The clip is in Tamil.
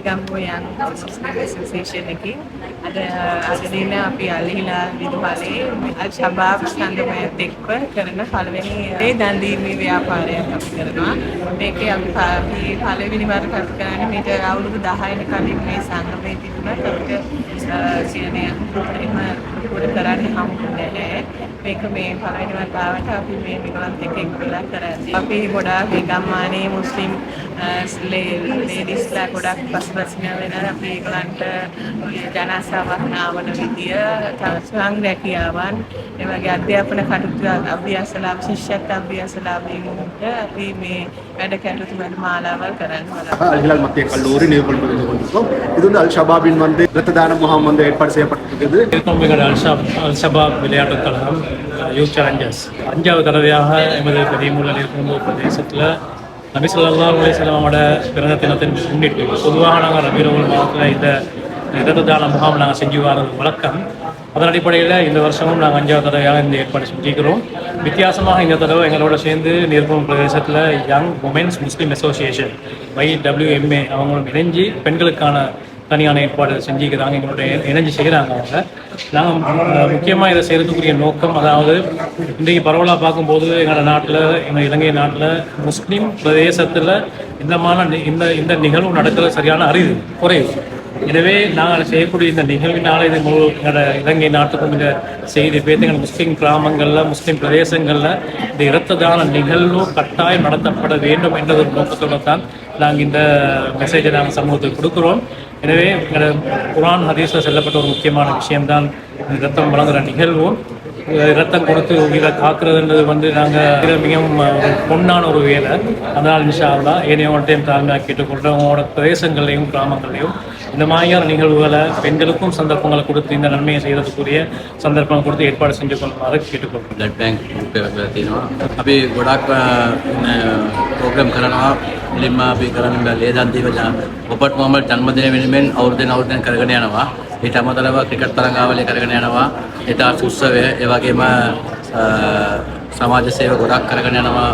Negombo Young Muslim Association එකකින් අද දින අපි අල්හිලා විදුහලේ අල් ශබාබ් සංගමයත් එක්ක කරන පළවෙනි දන් දීමේ ව්‍යාපාරයක් අපි කරනවා. මේකේ අපි පළවෙනි වර කරන්නේ මේක අවුරුදු 10කට කලින් මේ සංගමයේ තිබුණා. අපිට කියන්නේ පුර කරන්නේ හම්බුනේ නැහැ. මේක මේ පළවෙනි වර ආවට අපි මේ මේගොල්ලන්ත් එක්ක එකතු වෙලා කරන්නේ. අපි ගොඩාක් මේ ගම්මානයේ මුස්ලිම් ලේඩිස්ලා ගොඩක් පසුබසින වෙන අපි ඒගොල්ලන්ට ජනසාවක් නාවන විදිය තවස්වං රැකියාවන් ඒ වගේ අධ්‍යාපන කටයුතු අභ්‍යාසලා ශිෂ්‍යත්ව අභ්‍යාසලා වීමට අපි මේ වැඩ කටයුතු මාලාවල් කරන්න බලාපොරොත්තු அல் ஹிலால் மத்திய கல்லூரி நிறுவனம் கொண்டிருக்கோம். இது வந்து அல் ஷபாபின் வந்து இரத்த தான முகாம் வந்து ஏற்பாடு செய்யப்பட்டிருக்குது. அல் ஷபாப் விளையாட்டுக் கழகம் யூத் சேலஞ்சர்ஸ் 5வது தடவையாக எமது பெரியமுள்ள நிற்கும் பிரதேசத்தில் நபி ஸல்லல்லாஹு அலைஹி வஸல்லமோட பிறந்த தினத்தின் முன்னிட்டு பொதுவாக நாங்கள் ரபீஉல் மாதத்தில் இந்த இரத்த தான முகாம் நாங்கள் செஞ்சு வர்றது வழக்கம். அதன் அடிப்படையில் இந்த வருஷமும் நாங்கள் 5வது தடவையாக இந்த ஏற்பாடு செஞ்சுக்கிறோம். வித்தியாசமாக இந்த தடவை எங்களோட சேர்ந்து நீர்க்கும் பிரதேசத்தில் யங் உமன்ஸ் முஸ்லீம் அசோசியேஷன் YWMA அவங்களும் இணைஞ்சு பெண்களுக்கான தனியான ஏற்பாடு செஞ்சுக்கிறாங்க. எங்களுடைய இணைஞ்சு செய்கிறாங்க அவங்க. நாங்கள் முக்கியமாக இதை செய்கிறதுக்குரிய நோக்கம், அதாவது இன்றைக்கு பரவலாக பார்க்கும்போது எங்களோட நாட்டில், எங்கள் இலங்கை நாட்டில் முஸ்லீம் பிரதேசத்தில் இந்த நிகழ்வு நடக்கிறது சரியான அறிவு குறைவு. எனவே நாங்கள் செய்யக்கூடிய இந்த நிகழ்வினால் இது முழு எங்களோட இலங்கை நாட்டுக்கும் இந்த செய்தி பேர் எங்கள் முஸ்லீம் கிராமங்களில் முஸ்லீம் பிரதேசங்களில் இந்த இரத்த தான நிகழ்வு கட்டாயம் நடத்தப்பட வேண்டும் என்ற ஒரு நோக்கத்தோடு தான் நாங்கள் இந்த மெசேஜை நாங்கள் சமூகத்துக்கு கொடுக்குறோம். எனவே எங்களோட குர்ஆன் ஹதீஸில் சொல்லப்பட்ட ஒரு முக்கியமான விஷயம்தான் இரத்தம் வழங்குகிற நிகழ்வும். இரத்தம் கொடுத்து உயிரை காக்குறதுன்றது வந்து நாங்கள் மிகவும் பொன்னான ஒரு வேலை. அதனால் இன்ஷா அல்லாஹ் ஏனையவங்கள்ட்டையும் தாழ்மையாக கேட்டுக்கொள்கிறோம். அவங்களோட பிரதேசங்கள்லையும் கிராமங்கள்லையும் இந்த மாதிரியான நிகழ்வுகளை பெண்களுக்கும் சந்தர்ப்பங்களை கொடுத்து இந்த நன்மையை செய்கிறதுக்குரிய சந்தர்ப்பம் கொடுத்து ஏற்பாடு செஞ்சு கொள்ளுமாறு கேட்டுக்கொள்கிறோம். බ්ලඩ් බැංක් රූපයක් තියෙනවා. අපි ගොඩක් ප්‍රෝග්‍රෑම් කරනවා. මුලින්ම අපි කරන්නේ ලේදන් දීම ඔබට් මොහමඩ් ජන්මදින වෙනුවෙන් අවුරුද්දෙන් කරගෙන යනවා. ඊට අමතරව ක්‍රිකට් තරඟාවලිය කරගෙන යනවා. ඒතාස් උත්සවය, ඒ වගේම සමාජ සේව ගොඩක් කරගෙන යනවා.